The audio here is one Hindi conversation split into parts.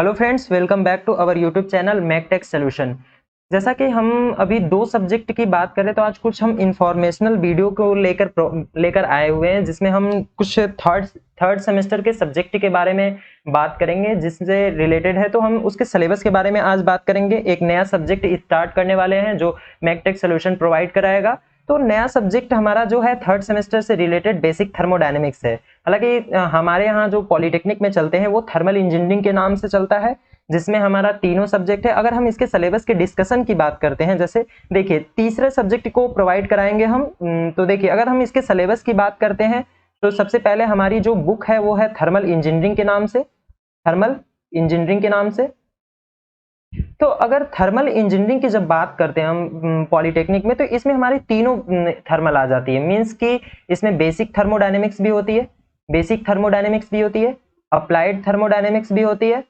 Hello friends, welcome back to our YouTube channel MacTech Solution. जैसा कि हम अभी दो सब्जेक्ट की बात करें तो आज कुछ हम इंफॉर्मेशनल वीडियो को लेकर आए हुए हैं, जिसमें हम कुछ थर्ड सेमेस्टर के सब्जेक्ट के बारे में बात करेंगे जिससे रिलेटेड है। तो हम उसके सिलेबस के बारे में आज बात करेंगे। एक नया सब्जेक्ट स्टार्ट करने वाले हैं जो मैकटेक सोल्यूशन प्रोवाइड कराएगा। तो नया सब्जेक्ट हमारा जो है थर्ड सेमेस्टर से रिलेटेड बेसिक थर्मोडायनेमिक्स है। हालांकि हमारे यहाँ जो पॉलिटेक्निक में चलते हैं वो थर्मल इंजीनियरिंग के नाम से चलता है, जिसमें हमारा तीनों सब्जेक्ट है। अगर हम इसके सिलेबस के डिस्कशन की बात करते हैं, जैसे देखिए तीसरे सब्जेक्ट को प्रोवाइड कराएंगे हम। तो देखिए अगर हम इसके सिलेबस की बात करते हैं तो सबसे पहले हमारी जो बुक है वो है थर्मल इंजीनियरिंग के नाम से। थर्मल इंजीनियरिंग के नाम से तो अगर थर्मल इंजीनियरिंग की जब बात करते हैं हम पॉलिटेक्निक में, तो इसमें हमारी तीनों थर्मल आ जाती है। मींस कि इसमें बेसिक थर्मोडायनेमिक्स भी होती है, अप्लाइड थर्मोडायनेमिक्स भी होती है,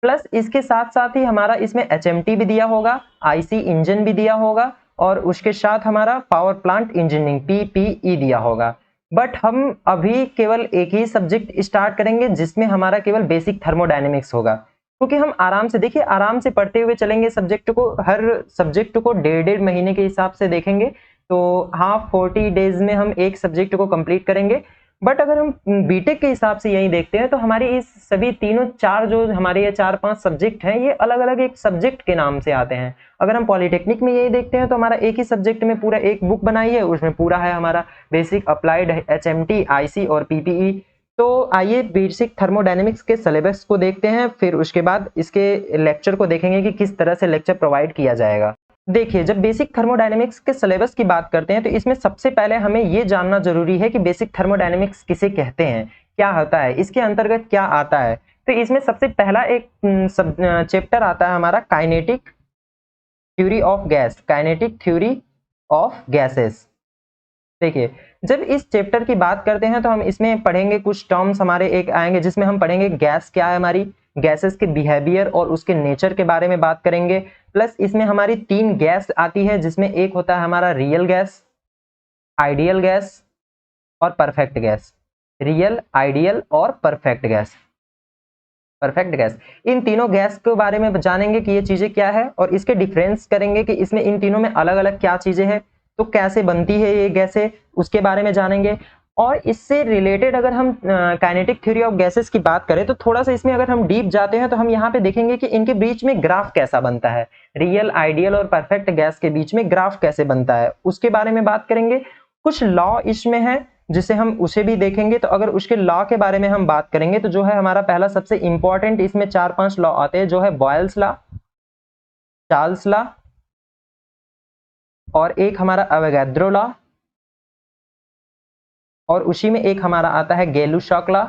प्लस इसके साथ साथ ही हमारा इसमें एचएमटी भी दिया होगा, आईसी इंजन भी दिया होगा, और उसके साथ हमारा पावर प्लांट इंजीनियरिंग पीपीई दिया होगा। बट हम अभी केवल एक ही सब्जेक्ट स्टार्ट करेंगे जिसमें हमारा केवल बेसिक थर्मोडायनेमिक्स होगा, क्योंकि हम आराम से देखिए आराम से पढ़ते हुए चलेंगे सब्जेक्ट को। हर सब्जेक्ट को डेढ़ महीने के हिसाब से देखेंगे, तो हाफ 40 डेज में हम एक सब्जेक्ट को कंप्लीट करेंगे। बट अगर हम बीटेक के हिसाब से यही देखते हैं तो हमारी इस सभी तीनों चार जो हमारे ये 4-5 सब्जेक्ट हैं ये अलग अलग एक सब्जेक्ट के नाम से आते हैं। अगर हम पॉलिटेक्निक में यही देखते हैं तो हमारा एक ही सब्जेक्ट में पूरा एक बुक बनाई है, उसमें पूरा है हमारा बेसिक, अप्लाइड, एचएमटी, आईसी और पीपीई। तो आइए बेसिक थर्मोडायनेमिक्स के सिलेबस को देखते हैं, फिर उसके बाद इसके लेक्चर को देखेंगे कि किस तरह से लेक्चर प्रोवाइड किया जाएगा। देखिए जब बेसिक थर्मोडायनेमिक्स के सिलेबस की बात करते हैं तो इसमें सबसे पहले हमें यह जानना जरूरी है कि बेसिक थर्मोडायनेमिक्स किसे कहते हैं, क्या होता है, इसके अंतर्गत क्या आता है। तो इसमें सबसे पहला एक चैप्टर आता है हमारा kinetic theory of gas, kinetic theory of gases. देखिए जब इस चैप्टर की बात करते हैं तो हम इसमें पढ़ेंगे कुछ टर्म्स हमारे एक आएंगे, जिसमें हम पढ़ेंगे गैस क्या है, हमारी गैसेस के बिहेवियर और उसके नेचर के बारे में बात करेंगे। प्लस इसमें हमारी 3 गैस आती है, जिसमें एक होता है हमारा रियल गैस, आइडियल गैस और परफेक्ट गैस। रियल, आइडियल और परफेक्ट गैस। इन तीनों गैस के बारे में जानेंगे कि ये चीजें क्या है, और इसके डिफरेंस करेंगे कि इसमें इन तीनों में अलग अलग क्या चीजें हैं, तो कैसे बनती है ये गैसें, उसके बारे में जानेंगे। और इससे रिलेटेड अगर हम काइनेटिक थ्योरी ऑफ गैसेस की बात करें तो थोड़ा सा इसमें अगर हम डीप जाते हैं तो हम यहाँ पे देखेंगे कि इनके बीच में ग्राफ कैसा बनता है, रियल, आइडियल और परफेक्ट गैस के बीच में ग्राफ कैसे बनता है उसके बारे में बात करेंगे। कुछ लॉ इसमें है जिसे हम उसे भी देखेंगे। तो अगर उसके लॉ के बारे में हम बात करेंगे तो जो है हमारा पहला सबसे इंपॉर्टेंट, इसमें 4-5 लॉ आते हैं, जो है बॉयल्स लॉ, चार्ल्स लॉ, और एक हमारा अवोगाद्रो लॉ, और उसी में एक हमारा आता है गेलू-शॉक लॉ।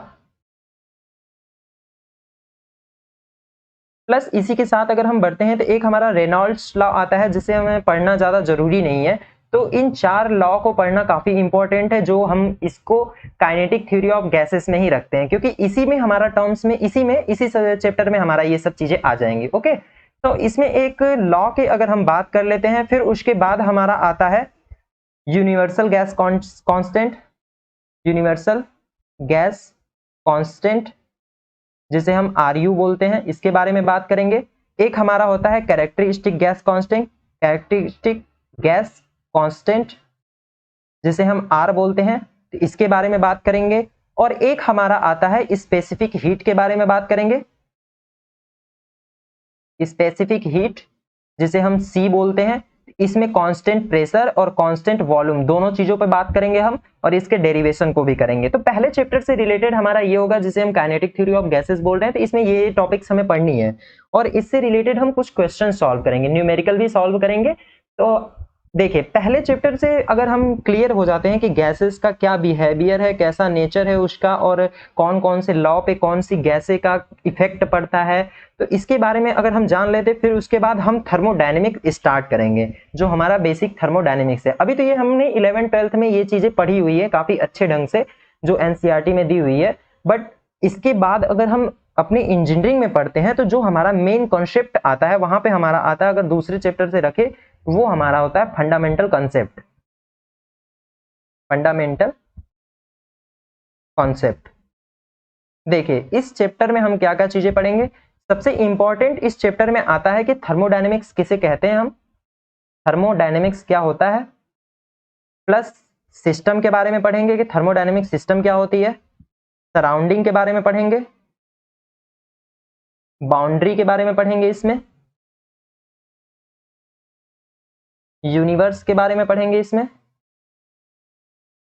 प्लस इसी के साथ अगर हम बढ़ते हैं तो एक हमारा रेनॉल्ड्स लॉ आता है, जिसे हमें पढ़ना ज्यादा जरूरी नहीं है। तो इन 4 लॉ को पढ़ना काफी इंपॉर्टेंट है, जो हम इसको काइनेटिक थ्योरी ऑफ गैसेस में ही रखते हैं, क्योंकि इसी में हमारा टर्म्स में इसी चैप्टर में हमारा ये सब चीजें आ जाएंगी। ओके, तो इसमें एक लॉ के अगर हम बात कर लेते हैं, फिर उसके बाद हमारा आता है universal gas constant, universal gas constant जिसे हम आरयू बोलते हैं, इसके बारे में बात करेंगे। एक हमारा होता है characteristic gas constant, characteristic gas constant जिसे हम आर बोलते हैं, तो इसके बारे में बात करेंगे। और एक हमारा आता है स्पेसिफिक हीट के बारे में बात करेंगे, स्पेसिफिक हीट जिसे हम सी बोलते हैं। इसमें कांस्टेंट प्रेशर और कांस्टेंट वॉल्यूम दोनों चीजों पर बात करेंगे हम, और इसके डेरिवेशन को भी करेंगे। तो पहले चैप्टर से रिलेटेड हमारा ये होगा जिसे हम काइनेटिक थ्योरी ऑफ गैसेस बोल रहे हैं, तो इसमें ये टॉपिक्स हमें पढ़नी है, और इससे रिलेटेड हम कुछ क्वेश्चन सॉल्व करेंगे, न्यूमेरिकल भी सॉल्व करेंगे। तो देखिए पहले चैप्टर से अगर हम क्लियर हो जाते हैं कि गैसेस का क्या बिहेवियर है, कैसा नेचर है उसका, और कौन कौन से लॉ पे कौन सी गैसें का इफेक्ट पड़ता है, तो इसके बारे में अगर हम जान लेते, फिर उसके बाद हम थर्मोडायनेमिक स्टार्ट करेंगे, जो हमारा बेसिक थर्मोडायनेमिक्स है। अभी तो ये हमने 11th-12th में ये चीजें पढ़ी हुई है काफी अच्छे ढंग से, जो एनसीईआरटी में दी हुई है। बट इसके बाद अगर हम अपनी इंजीनियरिंग में पढ़ते हैं तो जो हमारा मेन कॉन्सेप्ट आता है वहां पे हमारा आता है, अगर दूसरे चैप्टर से रखे, वो हमारा होता है फंडामेंटल कॉन्सेप्ट, फंडामेंटल कॉन्सेप्ट। देखिए इस चैप्टर में हम क्या क्या चीजें पढ़ेंगे। सबसे इंपॉर्टेंट इस चैप्टर में आता है कि थर्मोडायनेमिक्स किसे कहते हैं हम, थर्मोडायनेमिक्स क्या होता है, प्लस सिस्टम के बारे में पढ़ेंगे कि थर्मोडायनेमिक सिस्टम क्या होती है, सराउंडिंग के बारे में पढ़ेंगे, बाउंड्री के बारे में पढ़ेंगे, इसमें यूनिवर्स के बारे में पढ़ेंगे इसमें।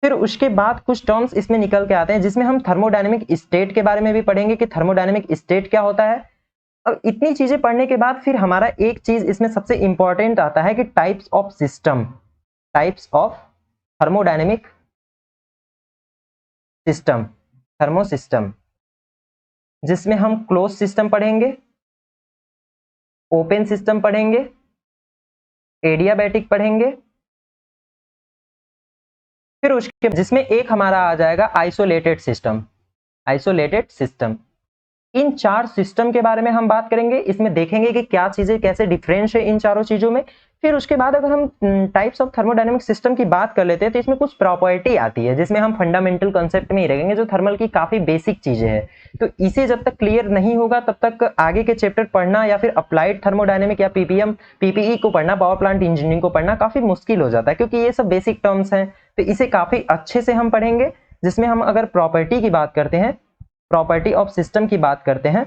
फिर उसके बाद कुछ टर्म्स इसमें निकल के आते हैं जिसमें हम थर्मोडायनेमिक स्टेट के बारे में भी पढ़ेंगे कि थर्मोडायनेमिक स्टेट क्या होता है। अब इतनी चीजें पढ़ने के बाद फिर हमारा एक चीज इसमें सबसे इंपॉर्टेंट आता है कि types of system, types of thermodynamic system, thermo system, जिसमें हम क्लोज सिस्टम पढ़ेंगे, ओपन सिस्टम पढ़ेंगे, एडियाबैटिक पढ़ेंगे, फिर उसके जिसमें एक हमारा आ जाएगा आइसोलेटेड सिस्टम, आइसोलेटेड सिस्टम। इन चार सिस्टम के बारे में हम बात करेंगे, इसमें देखेंगे कि क्या चीजें कैसे डिफरेंस है इन चारों चीजों में। फिर उसके बाद अगर हम टाइप्स ऑफ थर्मोडायनेमिक सिस्टम की बात कर लेते हैं तो इसमें कुछ प्रॉपर्टी आती है जिसमें हम फंडामेंटल कंसेप्ट में ही रहेंगे जो थर्मल की काफी बेसिक चीजें हैं। तो इसे जब तक क्लियर नहीं होगा तब तक आगे के चैप्टर पढ़ना या फिर अप्लाइड थर्मोडायनेमिक या पीपीएम पीपीई को पढ़ना, पावर प्लांट इंजीनियरिंग को पढ़ना काफी मुश्किल हो जाता है क्योंकि ये सब बेसिक टर्म्स हैं। तो इसे काफी अच्छे से हम पढ़ेंगे, जिसमें हम अगर प्रॉपर्टी की बात करते हैं, प्रॉपर्टी ऑफ सिस्टम की बात करते हैं,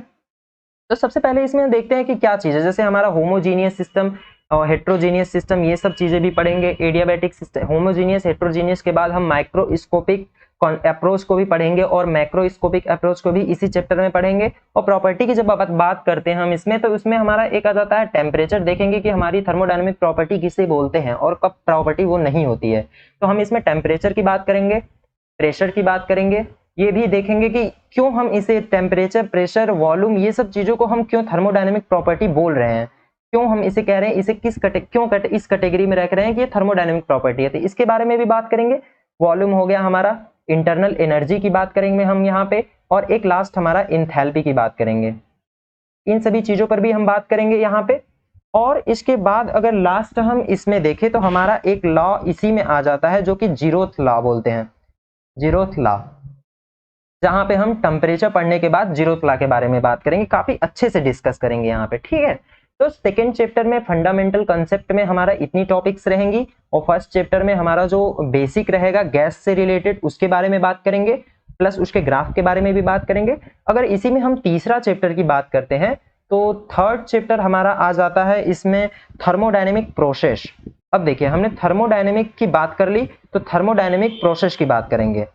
तो सबसे पहले इसमें देखते हैं कि क्या चीज है। जैसे हमारा होमोजीनियस सिस्टम और हेट्रोजीनियस सिस्टम, ये सब चीजें भी पढ़ेंगे। एडियाबैटिक सिस्टम, होमोजीनियस हेट्रोजीनियस के बाद हम माइक्रोस्कोपिक अप्रोच को भी पढ़ेंगे और मैक्रोस्कोपिक अप्रोच को भी इसी चैप्टर में पढ़ेंगे। और प्रॉपर्टी की जब बात करते हैं हम इसमें, तो उसमें हमारा एक आ जाता है टेम्परेचर, देखेंगे कि हमारी थर्मोडायनेमिक प्रॉपर्टी किसे बोलते हैं और कब प्रॉपर्टी वो नहीं होती है। तो हम इसमें टेम्परेचर की बात करेंगे, प्रेशर की बात करेंगे, ये भी देखेंगे कि क्यों हम इसे टेम्परेचर, प्रेशर, वॉल्यूम, ये सब चीजों को हम क्यों थर्मोडायनेमिक प्रॉपर्टी बोल रहे हैं, क्यों हम इसे कह रहे हैं, इसे इस कैटेगरी में रख रहे हैं कि ये थर्मोडायनेमिक प्रॉपर्टी है। तो इसके बारे में भी बात करेंगे। वॉल्यूम हो गया हमारा, इंटरनल एनर्जी की बात करेंगे हम यहाँ पे, और एक लास्ट हमारा इंथैल्पी की बात करेंगे। इन सभी चीजों पर भी हम बात करेंगे यहाँ पे। और इसके बाद अगर लास्ट हम इसमें देखें तो हमारा एक लॉ इसी में आ जाता है जो कि जीरोथ लॉ बोलते हैं, जीरोथ लॉ, जहां पे हम टेम्परेचर पढ़ने के बाद जीरोथ लॉ के बारे में बात करेंगे, काफी अच्छे से डिस्कस करेंगे यहाँ पे, ठीक है। तो सेकेंड चैप्टर में फंडामेंटल कंसेप्ट में हमारा इतनी टॉपिक्स रहेंगी, और फर्स्ट चैप्टर में हमारा जो बेसिक रहेगा गैस से रिलेटेड उसके बारे में बात करेंगे, प्लस उसके ग्राफ के बारे में भी बात करेंगे। अगर इसी में हम तीसरा चैप्टर की बात करते हैं तो थर्ड चैप्टर हमारा आ जाता है इसमें थर्मोडायनेमिक प्रोसेस। अब देखिए, हमने थर्मोडायनेमिक की बात कर ली, तो थर्मोडायनेमिक प्रोसेस की बात करेंगे।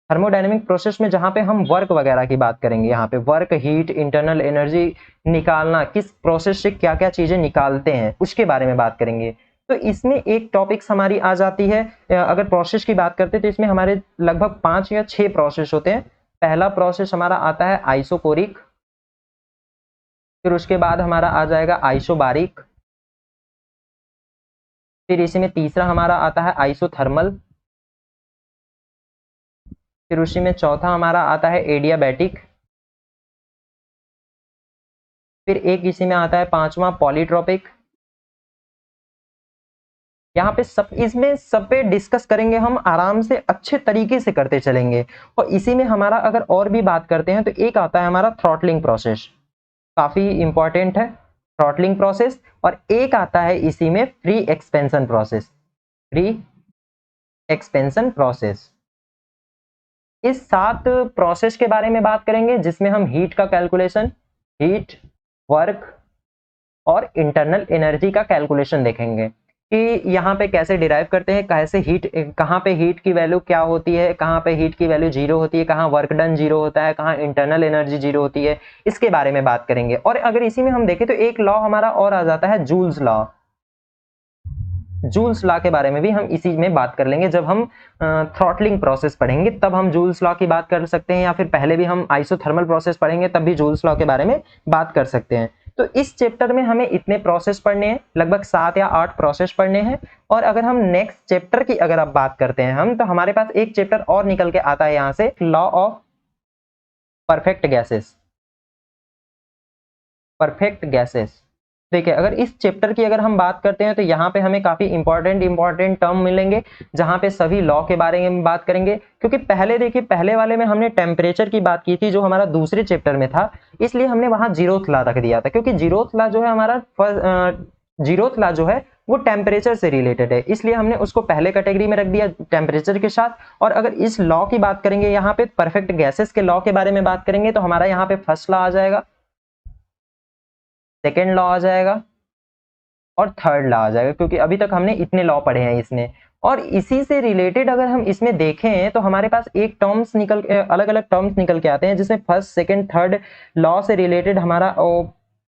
थर्मोडायनेमिक प्रोसेस में जहां पे हम वर्क वगैरह की बात करेंगे, यहाँ पे वर्क, हीट, इंटरनल एनर्जी निकालना, किस प्रोसेस से क्या क्या चीजें निकालते हैं उसके बारे में बात करेंगे। तो इसमें एक टॉपिक्स हमारी आ जाती है, अगर प्रोसेस की बात करते हैं तो इसमें हमारे लगभग 5 या 6 प्रोसेस होते हैं। पहला प्रोसेस हमारा आता है आइसोकोरिक, फिर उसके बाद हमारा आ जाएगा आइसोबारिक, फिर इसी में तीसरा हमारा आता है आइसोथर्मल, फिर उसी में चौथा हमारा आता है एडियाबैटिक, फिर एक इसी में आता है पांचवा पॉलीट्रॉपिक। यहाँ पे सब, इसमें सब पे डिस्कस करेंगे हम, आराम से अच्छे तरीके से करते चलेंगे। और इसी में हमारा अगर और भी बात करते हैं तो एक आता है हमारा थ्रॉटलिंग प्रोसेस, काफी इंपॉर्टेंट है थ्रॉटलिंग प्रोसेस। और एक आता है इसी में free expansion process, free expansion process. इस 7 प्रोसेस के बारे में बात करेंगे जिसमें हम हीट का कैलकुलेशन, हीट, वर्क और इंटरनल एनर्जी का कैलकुलेशन देखेंगे कि यहाँ पे कैसे डिराइव करते हैं, कैसे हीट, कहाँ पे हीट की वैल्यू क्या होती है, कहाँ पे हीट की वैल्यू 0 होती है, कहाँ वर्क डन 0 होता है, कहाँ इंटरनल एनर्जी 0 होती है, इसके बारे में बात करेंगे। और अगर इसी में हम देखें तो एक लॉ हमारा और आ जाता है जूल्स लॉ, जूल्स लॉ के बारे में भी हम इसी में बात कर लेंगे। जब हम थ्रॉटलिंग प्रोसेस पढ़ेंगे तब हम जूल्स लॉ की बात कर सकते हैं, या फिर पहले भी हम आइसोथर्मल प्रोसेस पढ़ेंगे तब भी जूल्स लॉ के बारे में बात कर सकते हैं। तो इस चैप्टर में हमें इतने प्रोसेस पढ़ने हैं, लगभग 7 या 8 प्रोसेस पढ़ने हैं। और अगर हम नेक्स्ट चैप्टर की अगर आप बात करते हैं हम, तो हमारे पास एक चैप्टर और निकल के आता है यहाँ से, law of perfect gases, perfect gases. देखिए अगर इस चैप्टर की अगर हम बात करते हैं तो यहाँ पे हमें काफी इंपॉर्टेंट टर्म मिलेंगे, जहाँ पे सभी लॉ के बारे में बात करेंगे। क्योंकि पहले देखिए पहले वाले में हमने टेम्परेचर की बात की थी जो हमारा दूसरे चैप्टर में था, इसलिए हमने वहां जीरोथ लॉ रख दिया था, क्योंकि जीरोथ लॉ जो है हमारा जीरोथ लॉ जो है वो टेम्परेचर से रिलेटेड है, इसलिए हमने उसको पहले कैटेगरी में रख दिया टेम्परेचर के साथ। और अगर इस लॉ की बात करेंगे, यहाँ पे परफेक्ट गैसेस के लॉ के बारे में बात करेंगे, तो हमारा यहाँ पे फर्स्ट लॉ आ जाएगा, सेकेंड लॉ आ जाएगा और थर्ड लॉ आ जाएगा, क्योंकि अभी तक हमने इतने लॉ पढ़े हैं इसमें। और इसी से रिलेटेड अगर हम इसमें देखें तो हमारे पास एक टर्म्स निकल अलग अलग टर्म्स निकल के आते हैं, जिसमें फर्स्ट सेकंड थर्ड लॉ से रिलेटेड हमारा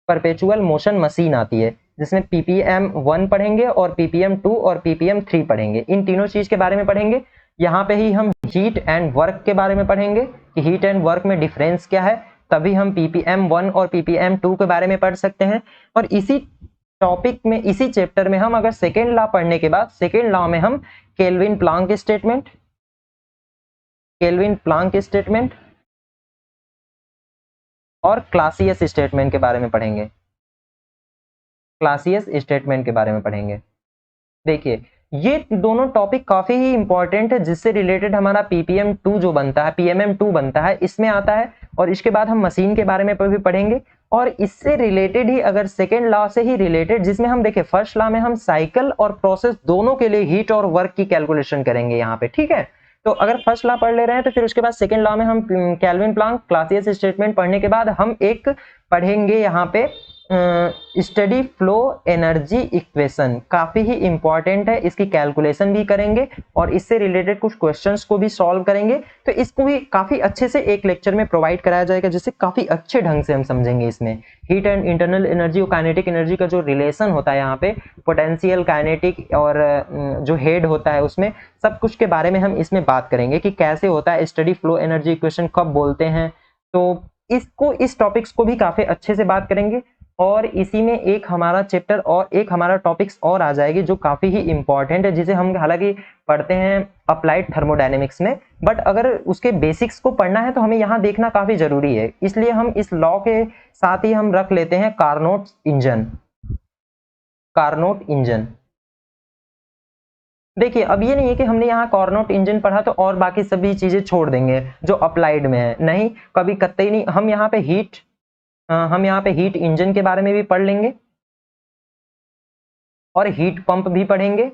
परपेचुअल मोशन मशीन आती है, जिसमें ppm 1 पढ़ेंगे और ppm 2 और ppm 3 पढ़ेंगे। इन तीनों चीज के बारे में पढ़ेंगे। यहाँ पे ही हम हीट एंड वर्क के बारे में पढ़ेंगे कि हीट एंड वर्क में डिफरेंस क्या है, तभी हम ppm 1 और ppm 2 के बारे में पढ़ सकते हैं। और इसी टॉपिक में, इसी चैप्टर में हम अगर सेकेंड लॉ पढ़ने के बाद सेकेंड लॉ में हम केल्विन प्लांक स्टेटमेंट और क्लासियस स्टेटमेंट के बारे में पढ़ेंगे। देखिए ये दोनों टॉपिक काफी ही इंपॉर्टेंट है, जिससे रिलेटेड हमारा ppm 2 जो बनता है, pmm 2 बनता है, इसमें आता है। और इसके बाद हम मशीन के बारे में भी पढ़ेंगे। और इससे रिलेटेड ही अगर सेकेंड लॉ से ही रिलेटेड, जिसमें हम देखें फर्स्ट लॉ में हम साइकिल और प्रोसेस दोनों के लिए हीट और वर्क की कैलकुलेशन करेंगे यहाँ पे, ठीक है। तो अगर फर्स्ट लॉ पढ़ ले रहे हैं तो फिर उसके बाद सेकेंड लॉ में हम केल्विन प्लांक क्लासियस स्टेटमेंट पढ़ने के बाद हम एक पढ़ेंगे यहाँ पे स्टडी फ्लो एनर्जी इक्वेशन, काफी ही इंपॉर्टेंट है, इसकी कैलकुलेशन भी करेंगे और इससे रिलेटेड कुछ क्वेश्चंस को भी सॉल्व करेंगे। तो इसको भी काफी अच्छे से एक लेक्चर में प्रोवाइड कराया जाएगा, जिससे काफी अच्छे ढंग से हम समझेंगे इसमें हीट एंड इंटरनल एनर्जी और काइनेटिक एनर्जी का जो रिलेशन होता है यहाँ पे, पोटेंशियल, काइनेटिक और जो हेड होता है उसमें सब कुछ के बारे में हम इसमें बात करेंगे कि कैसे होता है स्टडी फ्लो एनर्जी इक्वेशन, कब बोलते हैं। तो इसको, इस टॉपिक्स को भी काफी अच्छे से बात करेंगे। और इसी में एक हमारा चैप्टर और एक हमारा टॉपिक्स और आ जाएगी जो काफी ही इंपॉर्टेंट है, जिसे हम हालांकि पढ़ते हैं अप्लाइड थर्मोडायनेमिक्स में, बट अगर उसके बेसिक्स को पढ़ना है तो हमें यहाँ देखना काफी जरूरी है। इसलिए हम इस लॉ के साथ ही हम रख लेते हैं कार्नोट इंजन। देखिए अब ये नहीं है कि हमने यहाँ कार्नोट इंजन पढ़ा तो और बाकी सभी चीजें छोड़ देंगे जो अप्लाइड में है, नहीं, कभी कतई नहीं। हम यहाँ पे हीट इंजन के बारे में भी पढ़ लेंगे और हीट पंप भी पढ़ेंगे,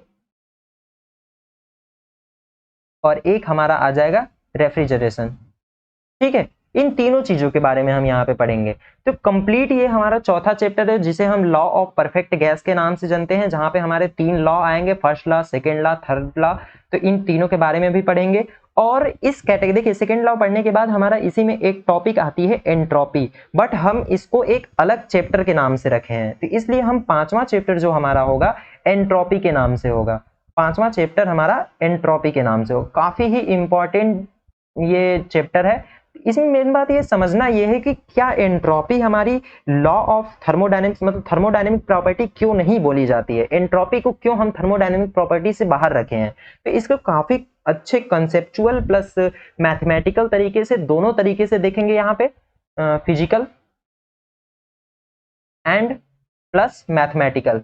और एक हमारा आ जाएगा रेफ्रिजरेशन, ठीक है। इन तीनों चीजों के बारे में हम यहाँ पे पढ़ेंगे। तो कंप्लीट ये हमारा चौथा चैप्टर है, जिसे हम लॉ ऑफ परफेक्ट गैस के नाम से जानते हैं, जहां पे हमारे 3 लॉ आएंगे, first law, second law, third law. तो इन तीनों के बारे में भी पढ़ेंगे। और इस कैटेगरी, देखिए सेकेंड लॉ पढ़ने के बाद हमारा इसी में एक टॉपिक आती है एंट्रोपी, बट हम इसको एक अलग चैप्टर के नाम से रखे हैं, तो इसलिए हम 5वां चैप्टर जो हमारा होगा एंट्रोपी के नाम से होगा। 5वां चैप्टर हमारा एंट्रोपी के नाम से होगा। काफी ही इंपॉर्टेंट ये चैप्टर है। इसमें मेन बात ये समझना ये है कि क्या एंट्रोपी हमारी लॉ ऑफ थर्मोडायनेमिक्स, मतलब थर्मोडायनेमिक प्रॉपर्टी क्यों नहीं बोली जाती है, एंट्रोपी को क्यों हम थर्मोडायनेमिक प्रॉपर्टी से बाहर रखे हैं। तो इसको काफी अच्छे कंसेप्चुअल प्लस मैथमेटिकल तरीके से, दोनों तरीके से देखेंगे यहाँ पे, फिजिकल एंड प्लस मैथमेटिकल,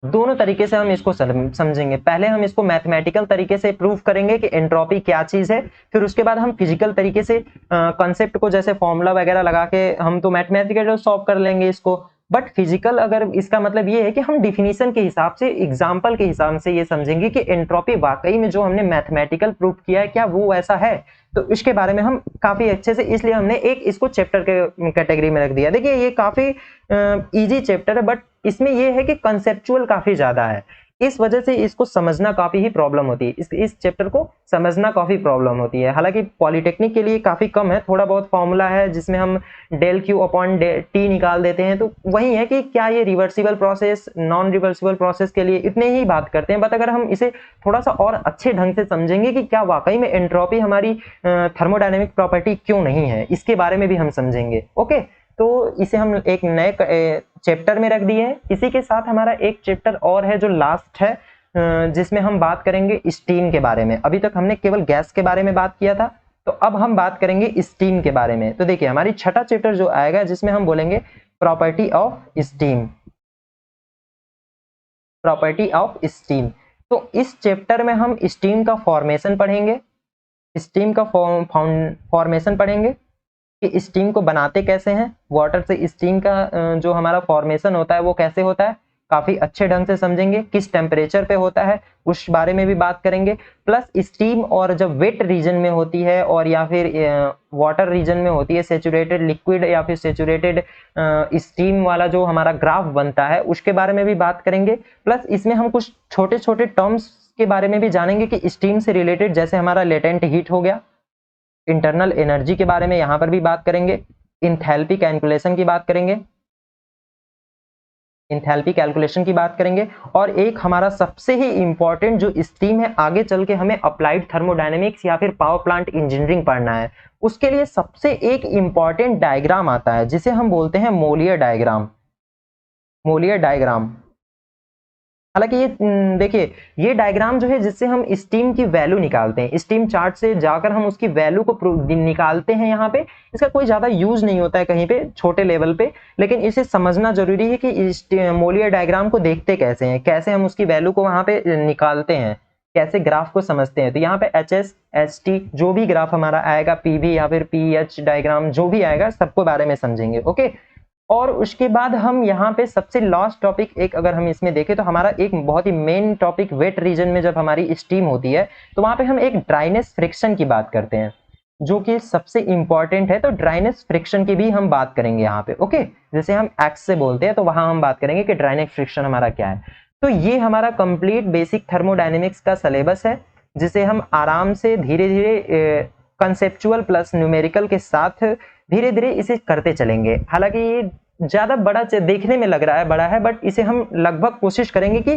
दोनों तरीके से हम इसको समझेंगे। पहले हम इसको मैथमेटिकल तरीके से प्रूव करेंगे कि एंट्रोपी क्या चीज है, फिर उसके बाद हम फिजिकल तरीके से कॉन्सेप्ट को, जैसे फॉर्मूला वगैरह लगा के हम तो मैथमेटिकल सॉल्व कर लेंगे इसको, बट फिजिकल अगर इसका मतलब ये है कि हम डिफिनीशन के हिसाब से, एग्जाम्पल के हिसाब से ये समझेंगे कि एंट्रोपी वाकई में जो हमने मैथमेटिकल प्रूव किया है क्या वो ऐसा है। तो इसके बारे में हम काफी अच्छे से, इसलिए हमने एक इसको चैप्टर के कैटेगरी में रख दिया। देखिए ये काफी इजी चैप्टर है, बट इसमें ये है कि कंसेप्चुअल काफी ज्यादा है, इस वजह से इसको समझना काफी ही प्रॉब्लम होती है, इस चैप्टर को समझना काफी प्रॉब्लम होती है। हालांकि पॉलिटेक्निक के लिए काफी कम है, थोड़ा बहुत फॉर्मूला है जिसमें हम डेल क्यू अपॉन टी निकाल देते हैं, तो वही है कि क्या ये reversible process, non reversible process के लिए इतने ही बात करते हैं। बट अगर हम इसे थोड़ा सा और अच्छे ढंग से समझेंगे कि क्या वाकई में एंट्रोपी हमारी थर्मोडायनेमिक प्रॉपर्टी क्यों नहीं है, इसके बारे में भी हम समझेंगे। ओके, तो इसे हम एक नए चैप्टर में रख दिए हैं। इसी के साथ हमारा एक चैप्टर और है जो लास्ट है, जिसमें हम बात करेंगे स्टीम के बारे में। अभी तक हमने केवल गैस के बारे में बात किया था, तो अब हम बात करेंगे स्टीम के बारे में। तो देखिए हमारी छठा चैप्टर जो आएगा जिसमें हम बोलेंगे property of steam, property of steam. तो इस चैप्टर में हम स्टीम का फॉर्मेशन पढ़ेंगे, स्टीम का फॉर्मेशन पढ़ेंगे कि स्टीम को बनाते कैसे हैं, वाटर से स्टीम का जो हमारा फॉर्मेशन होता है वो कैसे होता है, काफी अच्छे ढंग से समझेंगे। किस टेम्परेचर पे होता है उस बारे में भी बात करेंगे। प्लस स्टीम और जब वेट रीजन में होती है और या फिर वाटर रीजन में होती है, सेचुरेटेड लिक्विड या फिर सेचुरेटेड स्टीम वाला जो हमारा ग्राफ बनता है उसके बारे में भी बात करेंगे। प्लस इसमें हम कुछ छोटे छोटे टर्म्स के बारे में भी जानेंगे कि स्टीम से रिलेटेड, जैसे हमारा लेटेंट हीट हो गया, इंटरनल एनर्जी के बारे में यहाँ पर भी बात करेंगे, इंथैल्पी कैलकुलेशन की बात करेंगे, इंथैल्पी कैलकुलेशन की बात करेंगे। और एक हमारा सबसे ही इंपॉर्टेंट जो स्टीम है, आगे चल के हमें अप्लाइड थर्मोडायनेमिक्स या फिर पावर प्लांट इंजीनियरिंग पढ़ना है, उसके लिए सबसे एक इंपॉर्टेंट डायग्राम आता है जिसे हम बोलते हैं मोलियर डायग्राम, मोलियर डायग्राम। हालांकि ये देखिए ये डायग्राम जो है जिससे हम स्टीम की वैल्यू निकालते हैं, स्टीम चार्ट से जाकर हम उसकी वैल्यू को निकालते हैं। यहाँ पे इसका कोई ज्यादा यूज नहीं होता है कहीं पे छोटे लेवल पे, लेकिन इसे समझना जरूरी है कि मोलियर डायग्राम को देखते कैसे हैं, कैसे हम उसकी वैल्यू को वहां पे निकालते हैं, कैसे ग्राफ को समझते हैं। तो यहाँ पे HS, HT जो भी ग्राफ हमारा आएगा, PV या फिर PH डायग्राम जो भी आएगा सबको बारे में समझेंगे। ओके, और उसके बाद हम यहाँ पे सबसे लास्ट टॉपिक एक अगर हम इसमें देखें तो हमारा एक बहुत ही मेन टॉपिक, वेट रीजन में जब हमारी स्टीम होती है तो वहां पे हम एक ड्राइनेस फ्रिक्शन की बात करते हैं जो कि सबसे इंपॉर्टेंट है। तो ड्राइनेस फ्रिक्शन की भी हम बात करेंगे यहाँ पे। ओके, जैसे हम एक्स से बोलते हैं तो वहां हम बात करेंगे कि ड्राइनेस फ्रिक्शन हमारा क्या है। तो ये हमारा कंप्लीट बेसिक थर्मोडायनेमिक्स का सिलेबस है जिसे हम आराम से धीरे धीरे कंसेप्चुअल प्लस न्यूमेरिकल के साथ धीरे धीरे इसे करते चलेंगे। हालांकि ये ज्यादा बड़ा देखने में लग रहा है बड़ा है, बट इसे हम लगभग कोशिश करेंगे कि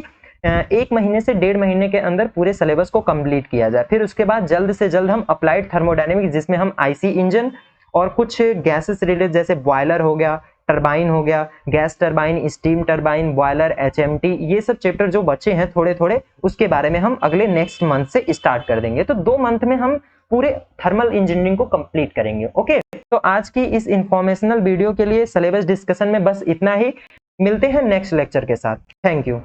1 महीने से 1.5 महीने के अंदर पूरे सिलेबस को कंप्लीट किया जाए। फिर उसके बाद जल्द से जल्द हम अप्लाइड थर्मोडायनेमिक्स जिसमें हम IC इंजन और कुछ गैसेस रिलेटेड जैसे बॉयलर हो गया, टरबाइन हो गया, gas turbine, steam turbine, boiler, HMT, ये सब चैप्टर जो बचे हैं थोड़े थोड़े उसके बारे में हम अगले नेक्स्ट मंथ से स्टार्ट कर देंगे। तो 2 मंथ में हम पूरे थर्मल इंजीनियरिंग को कंप्लीट करेंगे। ओके, तो आज की इस इंफॉर्मेशनल वीडियो के लिए सिलेबस डिस्कशन में बस इतना ही। मिलते हैं नेक्स्ट लेक्चर के साथ। Thank you.